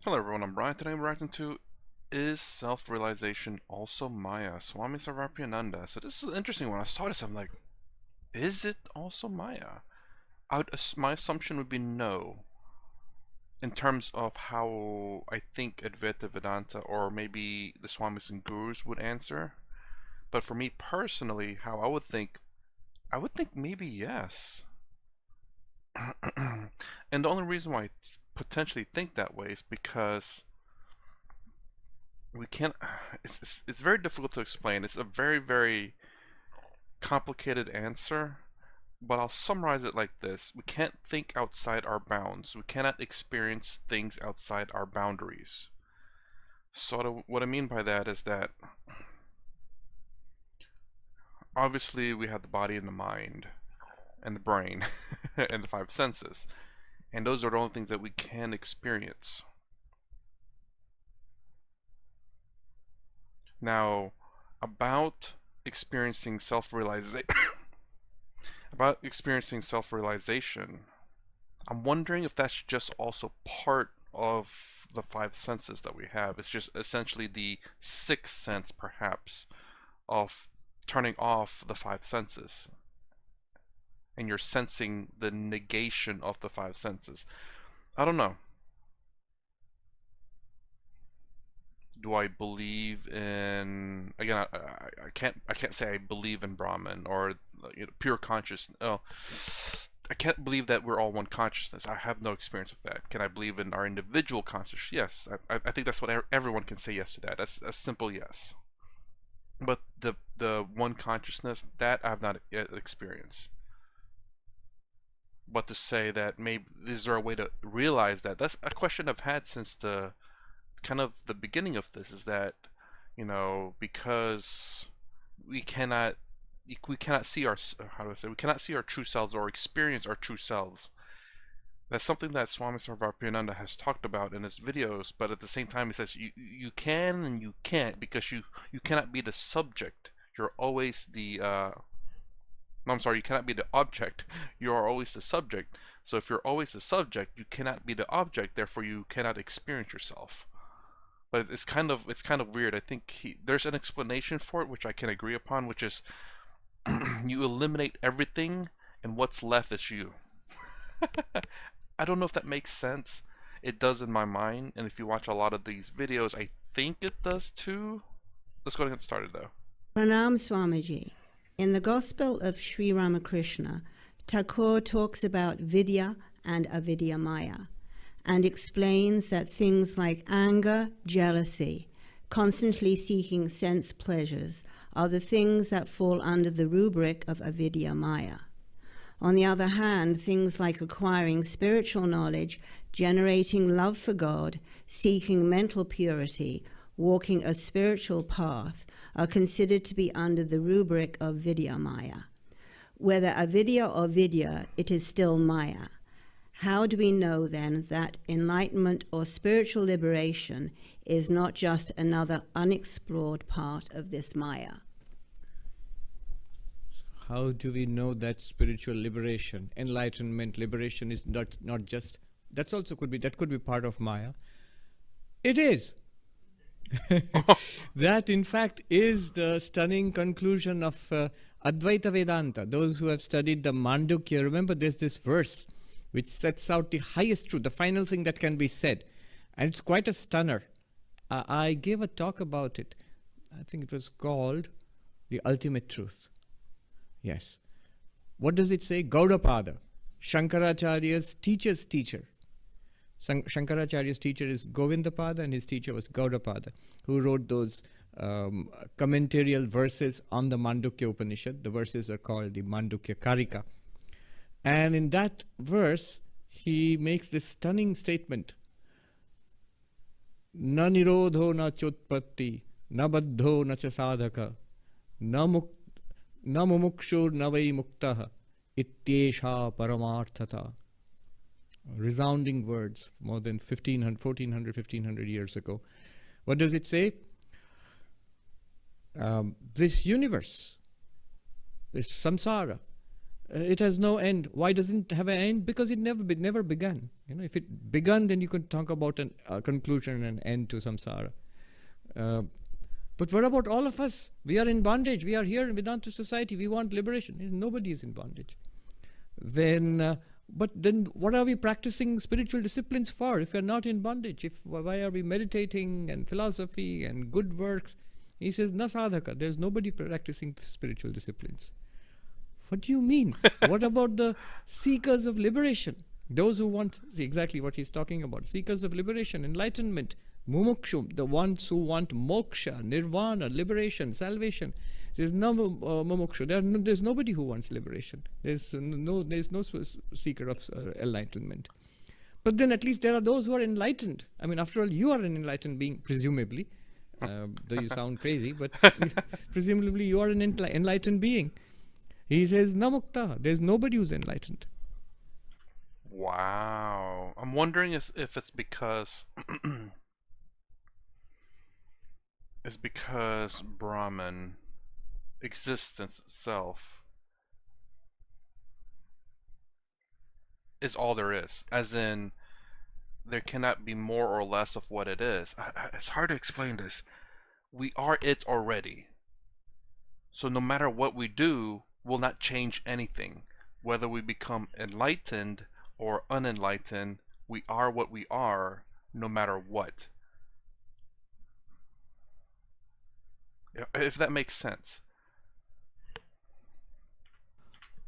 Hello everyone, I'm Brian. Today I'm reacting to Is Self-Realization Also Maya? Swami Sarvapriyananda. So this is an interesting one. I saw this, I'm like, is it also Maya? My assumption would be no, in terms of how I think Advaita Vedanta or maybe the Swamis and Gurus would answer. But for me personally, how I would think maybe yes. And the only reason why I potentially think that way is because we can't it's very difficult to explain. It's a very complicated answer, but I'll summarize it like this: we can't think outside our bounds. We cannot experience things outside our boundaries. So what I mean by that is that obviously we have the body and the mind and the brain and the five senses, and those are the only things that we can experience. Now, about experiencing self-realization about experiencing self-realization, I'm wondering if that's just also part of the five senses that we have. It's just essentially the sixth sense, perhaps, of turning off the five senses. And you're sensing the negation of the five senses. I don't know. Do I believe in, again, I can't say I believe in Brahman or pure consciousness. Oh, I can't believe that we're all one consciousness. I have no experience of that. Can I believe in our individual consciousness? Yes, I think that's what everyone can say yes to that. That's a simple yes. But the one consciousness, that I have not yet experienced. But to say that maybe is there a way to realize that? That's a question I've had since the kind of the beginning of this. Is that, because we cannot we cannot see our, how do I say, we cannot see our true selves or experience our true selves. That's something that Swami Sarvapriyananda has talked about in his videos, but at the same time he says you can and you can't, because you cannot be the subject. You're always the no, I'm sorry, you cannot be the object. You are always the subject. So if you're always the subject, you cannot be the object, therefore you cannot experience yourself. But it's kind of weird. I think there's an explanation for it which I can agree upon, which is you eliminate everything and what's left is you. I don't know if that makes sense. It does in my mind, and if you watch a lot of these videos, I think it does too. Let's go ahead and get started though. Pranam Swamiji. In the Gospel of Sri Ramakrishna, Thakur talks about Vidya and Avidya Maya and explains that things like anger, jealousy, constantly seeking sense pleasures are the things that fall under the rubric of Avidya Maya. On the other hand, things like acquiring spiritual knowledge, generating love for God, seeking mental purity, walking a spiritual path, are considered to be under the rubric of Vidya Maya. Whether avidya or vidya, it is still Maya. How do we know then that enlightenment or spiritual liberation is not just another unexplored part of this Maya? How do we know that spiritual liberation, enlightenment, liberation is not just, that could be part of Maya? It is. That in fact is the stunning conclusion of Advaita Vedanta. Those who have studied the Mandukya, remember there's this verse which sets out the highest truth, the final thing that can be said. And it's quite a stunner. I gave a talk about it. I think it was called The Ultimate Truth. Yes. What does it say? Gaudapada, Shankaracharya's teacher's teacher. Shankaracharya's teacher is Govindapada and his teacher was Gaudapada, who wrote those commentarial verses on the Mandukya Upanishad. The verses are called the Mandukya Karika. And in that verse, he makes this stunning statement. Na nirodho na chotpatti, na baddho na cha sadhaka, na mumukshur na vai muktaha, ityesha paramarthata. Resounding words, more than 1500 years ago. What does it say? This universe, this samsara, It has no end. Why doesn't it have an end? Because it never began. If it began, then you could talk about a conclusion and an end to samsara. But what about all of us? We are in bondage. We are here in Vedanta society. We want liberation. Nobody is in bondage. But then what are we practicing spiritual disciplines for if we are not in bondage? Why are we meditating and philosophy and good works? He says, na sadhaka. There's nobody practicing spiritual disciplines. What do you mean? What about the seekers of liberation? Those who want exactly what he's talking about. Seekers of liberation, enlightenment, mumukshum, the ones who want moksha, nirvana, liberation, salvation. There's no mumukshu. There's nobody who wants liberation. There's no seeker of enlightenment. But then at least there are those who are enlightened. I mean, after all, you are an enlightened being, presumably. Though you sound crazy, but presumably you are an enlightened being. He says, namukta. There's nobody who's enlightened. Wow. I'm wondering if it's because it's because Brahman, existence itself, is all there is. As in, there cannot be more or less of what it is. It's hard to explain this. We are it already. So no matter what we do, will not change anything. Whether we become enlightened or unenlightened, we are what we are, no matter what. If that makes sense.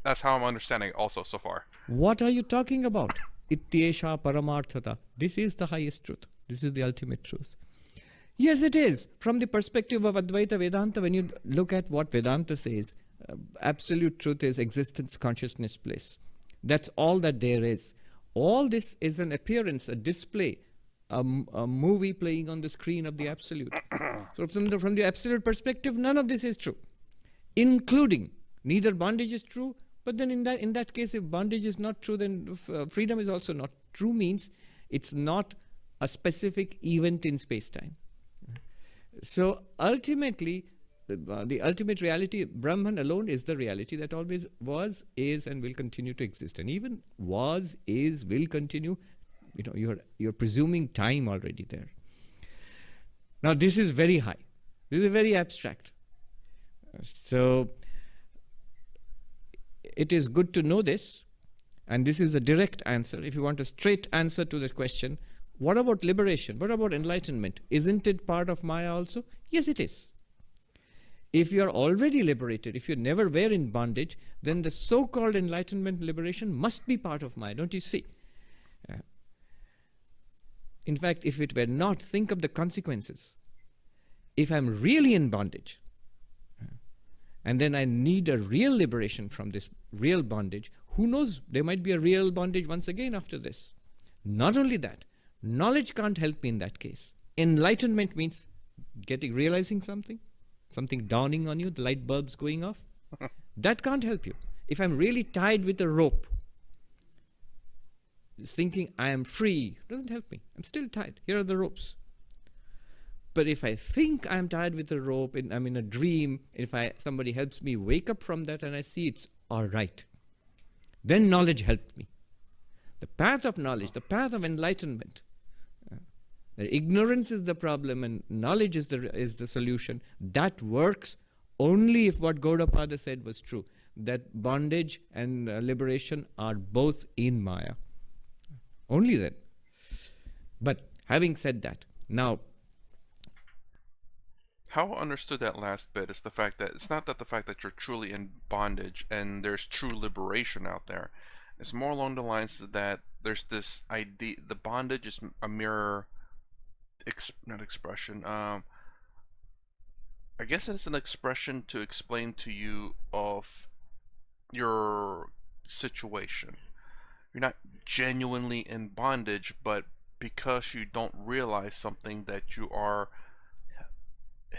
That's how I'm understanding it also so far. What are you talking about? Ityesha paramarthata. This is the highest truth. This is the ultimate truth. Yes, it is. From the perspective of Advaita Vedanta, when you look at what Vedanta says, absolute truth is existence, consciousness, bliss. That's all that there is. All this is an appearance, a display, a movie playing on the screen of the absolute. So from the absolute perspective, none of this is true, including neither bondage is true. But then in that case, if bondage is not true, then freedom is also not true. Means it's not a specific event in space-time. So ultimately, the ultimate reality, Brahman alone, is the reality that always was, is, and will continue to exist. And even was, is, will continue. You're presuming time already there. Now this is very high. This is very abstract. So it is good to know this, and this is a direct answer. If you want a straight answer to that question, what about liberation? What about enlightenment? Isn't it part of Maya also? Yes, it is. If you are already liberated, if you never were in bondage, then the so-called enlightenment liberation must be part of Maya, don't you see? In fact, if it were not, think of the consequences. If I'm really in bondage, and then I need a real liberation from this real bondage, who knows, there might be a real bondage once again after this. Not only that, knowledge can't help me in that case. Enlightenment means realizing something dawning on you, the light bulbs going off. That can't help you. If I'm really tied with a rope, just thinking I am free doesn't help me. I'm still tied. Here are the ropes. But if I think I'm tied with a rope, and I'm in a dream, if somebody helps me wake up from that and I see it's all right, then knowledge helped me. The path of knowledge, the path of enlightenment. Ignorance is the problem and knowledge is the solution. That works only if what Gaudapada said was true, that bondage and liberation are both in Maya. Only then. But having said that, now, how I understood that last bit is the fact that it's not that the fact that you're truly in bondage and there's true liberation out there. It's more along the lines that there's this idea, the bondage is a mere not expression. I guess it's an expression to explain to you of your situation. You're not genuinely in bondage, but because you don't realize something, that you are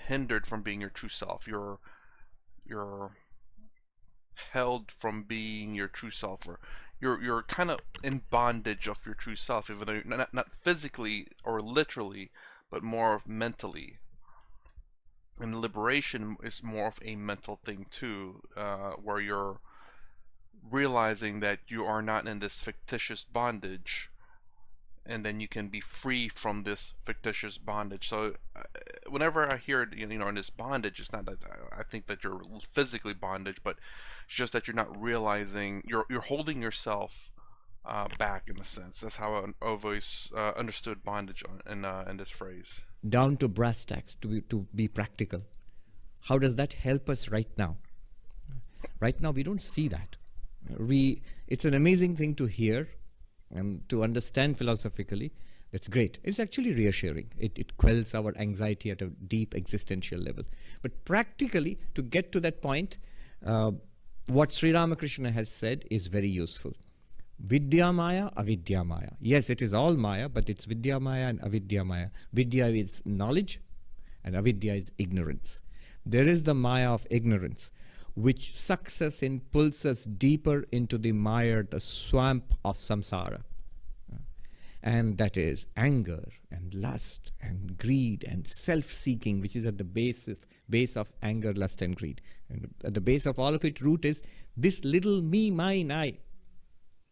hindered from being your true self. You're held from being your true self, or you're kind of in bondage of your true self, even though you're not physically or literally, but more of mentally. And liberation is more of a mental thing too, where you're realizing that you are not in this fictitious bondage, and then you can be free from this fictitious bondage. So whenever I hear in this bondage, it's not that I think that you're physically bondage, but it's just that you're not realizing you're holding yourself back in a sense. That's how I always understood bondage in this phrase. Down to brass tacks, to be practical. How does that help us right now? Right now, we don't see that. It's an amazing thing to hear and to understand philosophically. It's great. It's actually reassuring. It quells our anxiety at a deep existential level. But practically, to get to that point, what Sri Ramakrishna has said is very useful. Vidya Maya, Avidya Maya. Yes, it is all Maya, but it's Vidya Maya and Avidya Maya. Vidya is knowledge and Avidya is ignorance. There is the Maya of ignorance, which sucks us in, pulls us deeper into the mire, the swamp of samsara. And that is anger and lust and greed and self-seeking, which is at the base of anger, lust and greed. And at the base of all of it, root is this little me, mine, I.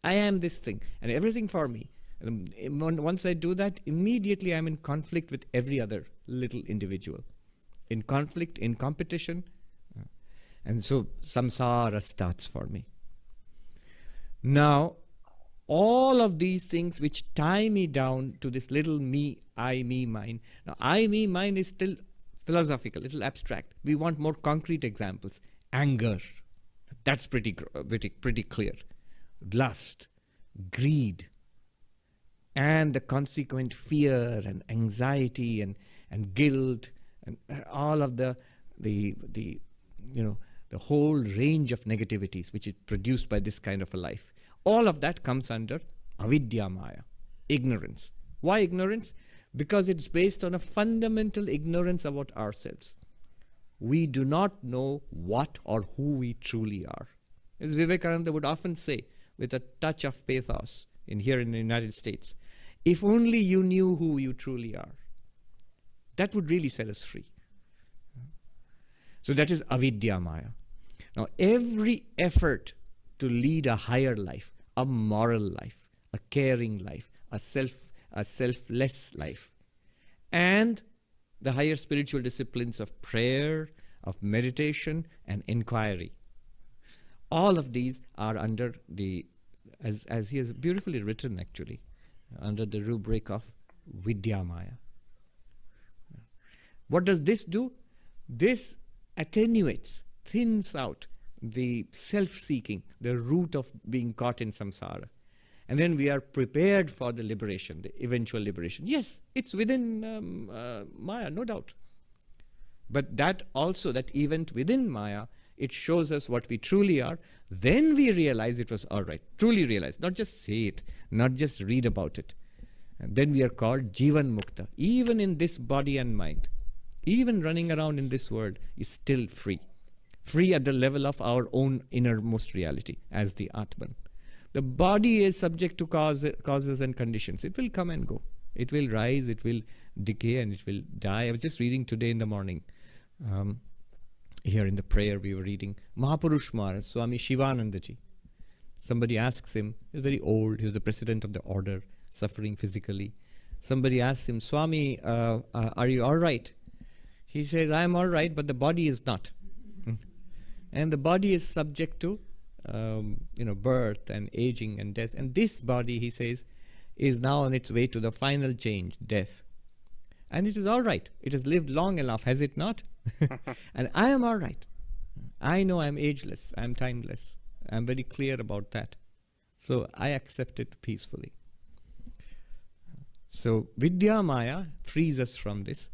I am this thing and everything for me. And once I do that, immediately I'm in conflict with every other little individual. In conflict, in competition. And so samsara starts for me. Now, all of these things which tie me down to this little me, I, me, mine. Now, I, me, mine is still philosophical, a little abstract. We want more concrete examples. Anger. That's pretty clear. Lust, greed, and the consequent fear and anxiety and guilt and all of the whole range of negativities which is produced by this kind of a life. All of that comes under avidya maya, ignorance. Why ignorance? Because it's based on a fundamental ignorance about ourselves. We do not know what or who we truly are. As Vivekananda would often say, with a touch of pathos here in the United States, if only you knew who you truly are. That would really set us free. So that is avidya maya. Now every effort to lead a higher life, a moral life, a caring life, a selfless life, and the higher spiritual disciplines of prayer, of meditation and inquiry, all of these are under the, as he has beautifully written actually, under the rubric of Vidya Maya. What does this do? This attenuates, thins out the self-seeking, the root of being caught in samsara. And then we are prepared for the liberation, the eventual liberation. Yes, it's within Maya, no doubt. But that also, that event within Maya, it shows us what we truly are. Then we realize it was all right. Truly realize, not just say it, not just read about it. And then we are called Jivan Mukta. Even in this body and mind, even running around in this world is still free. Free at the level of our own innermost reality as the Atman. The body is subject to causes and conditions. It will come and go. It will rise, it will decay, and it will die. I was just reading today in the morning. Here in the prayer we were reading Mahapurush Maharaj, Swami Shivanandaji. Somebody asks him, he's very old, he was the president of the order, suffering physically. Somebody asks him, Swami, are you all right? He says, I am all right, but the body is not. And the body is subject to birth and aging and death. And this body, he says, is now on its way to the final change, death. And it is all right. It has lived long enough, has it not? And I am all right. I know I'm ageless, I'm timeless. I'm very clear about that. So I accept it peacefully. So Vidya Maya frees us from this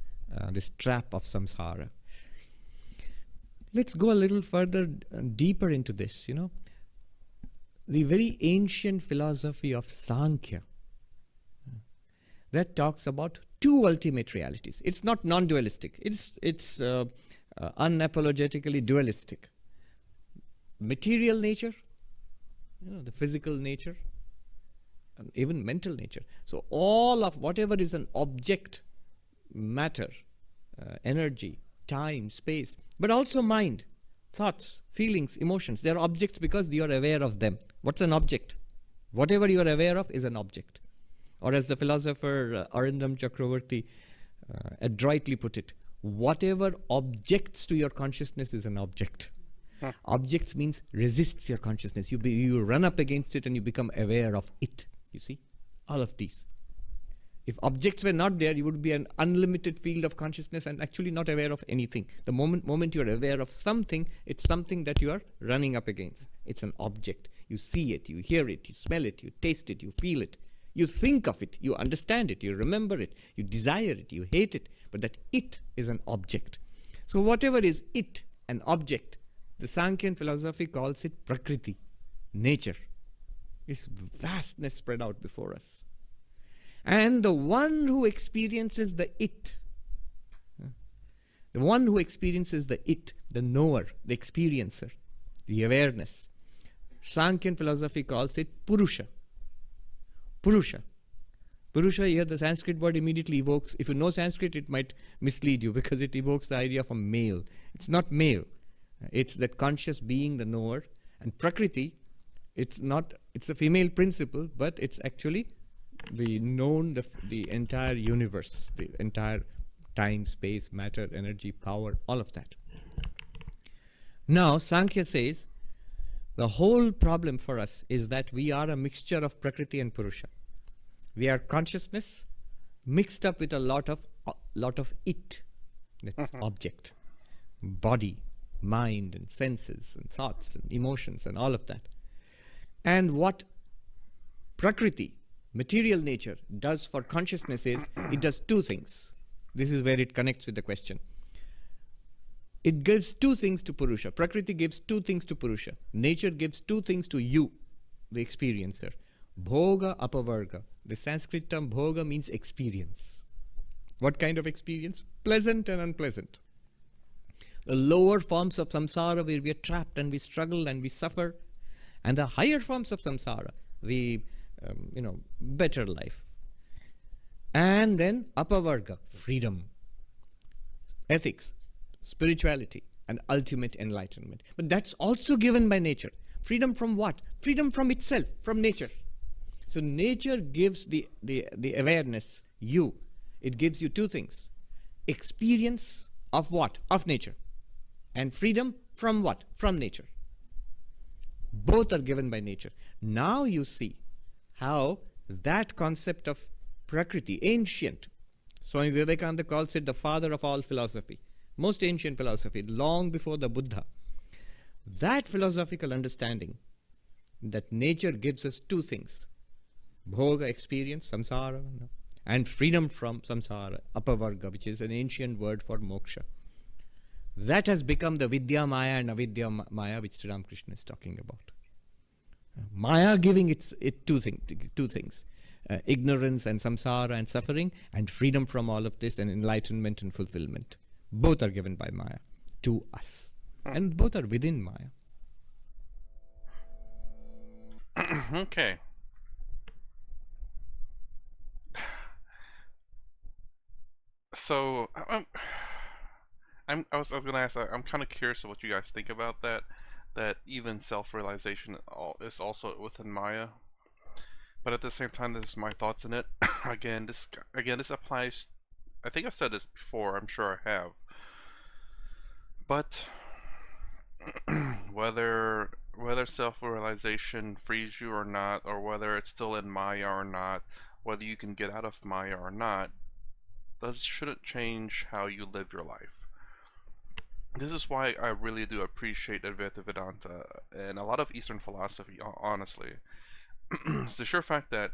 trap of samsara. Let's go a little further, deeper into this, The very ancient philosophy of Sankhya, that talks about two ultimate realities. It's not non-dualistic. It's unapologetically dualistic. Material nature, the physical nature, and even mental nature. So all of whatever is an object, matter, energy, time, space, but also mind, thoughts, feelings, emotions. They are objects because you are aware of them. What's an object? Whatever you are aware of is an object. Or as the philosopher Arindam Chakravarti adroitly put it, whatever objects to your consciousness is an object. Objects means resists your consciousness. You run up against it and you become aware of it. You see? All of these. If objects were not there, you would be an unlimited field of consciousness and actually not aware of anything. The moment you are aware of something, it's something that you are running up against. It's an object. You see it, you hear it, you smell it, you taste it, you feel it. You think of it, you understand it, you remember it, you desire it, you hate it. But that it is an object. So whatever is it, an object, the Sankhyan philosophy calls it Prakriti, nature. It's vastness spread out before us. And the one who experiences the it, the knower, the experiencer, the awareness, Sankhyan philosophy calls it Purusha. Purusha. Purusha, here the Sanskrit word immediately evokes, if you know Sanskrit, it might mislead you because it evokes the idea of a male. It's not male. It's that conscious being, the knower. And Prakriti, it's a female principle, but it's actually the known, the entire universe, the entire time, space, matter, energy, power, all of that. Now, Sankhya says, the whole problem for us is that we are a mixture of Prakriti and Purusha. We are consciousness mixed up with a lot of it, that object, body, mind, and senses, and thoughts, and emotions, and all of that. And what Prakriti, material nature, does for consciousness is, it does two things. This is where it connects with the question. It gives two things to Purusha. Prakriti gives two things to Purusha. Nature gives two things to you, the experiencer. Bhoga, apavarga. The Sanskrit term bhoga means experience. What kind of experience? Pleasant and unpleasant. The lower forms of samsara where we are trapped and we struggle and we suffer. And the higher forms of samsara, the better life. And then apavarga, freedom, ethics, spirituality, and ultimate enlightenment. But that's also given by nature. Freedom from what? Freedom from itself, from nature. So nature gives the awareness, you. It gives you two things. Experience of what? Of nature. And freedom from what? From nature. Both are given by nature. Now you see how that concept of Prakriti, ancient, Swami Vivekananda calls it the father of all philosophy, most ancient philosophy, long before the Buddha. That philosophical understanding that nature gives us two things, bhoga, experience, samsara, and freedom from samsara, apavarga, which is an ancient word for moksha. That has become the Vidya Maya and Avidya Maya, which Sri Ramakrishna is talking about. Maya giving it two things, ignorance and samsara and suffering, and freedom from all of this and enlightenment and fulfillment. Both are given by Maya to us. And both are within Maya. Okay. So I was gonna ask. I'm kind of curious of what you guys think about that. That even self-realization is also within Maya, but at the same time, this is my thoughts in it. This applies. I think I've said this before. I'm sure I have. But whether self-realization frees you or not, or whether it's still in Maya or not, whether you can get out of Maya or not, shouldn't change how you live your life. This is why I really do appreciate Advaita Vedanta and a lot of Eastern philosophy, honestly. It's the sure fact that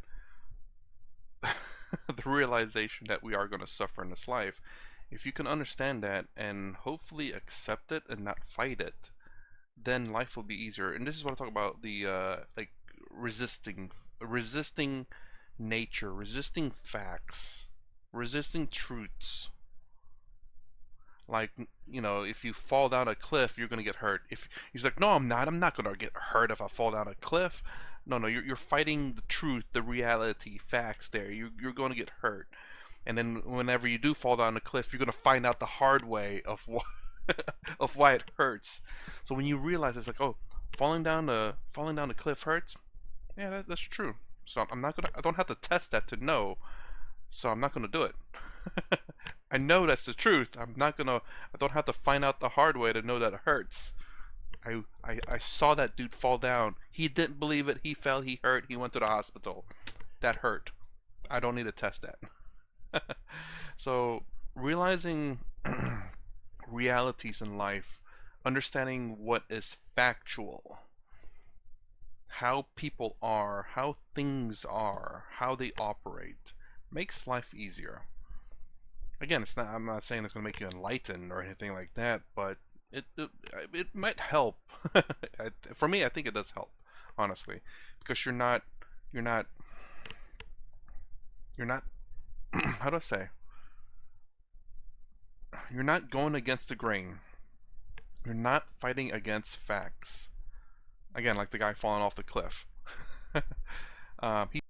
the realization that we are going to suffer in this life, if you can understand that and hopefully accept it and not fight it, then life will be easier. And this is what I talk about, the resisting nature, resisting facts, resisting truths. Like, if you fall down a cliff, you're gonna get hurt. If he's like, no, I'm not gonna get hurt if I fall down a cliff. No, you're fighting the truth, the reality, facts. There, you're going to get hurt. And then whenever you do fall down a cliff, you're gonna find out the hard way of of why it hurts. So when you realize it's like, oh, falling down the cliff hurts, yeah, that's true. So I don't have to test that to know. So I'm not gonna do it. I know that's the truth. I don't have to find out the hard way to know that it hurts. I saw that dude fall down. He didn't believe it. He fell. He hurt. He went to the hospital. That hurt. I don't need to test that. So realizing realities in life, understanding what is factual, how people are, how things are, how they operate, makes life easier. Again, I'm not saying it's going to make you enlightened or anything like that, but it might help. For me, I think it does help, honestly, because you're not how do I say, you're not going against the grain. You're not fighting against facts. Again, like the guy falling off the cliff. He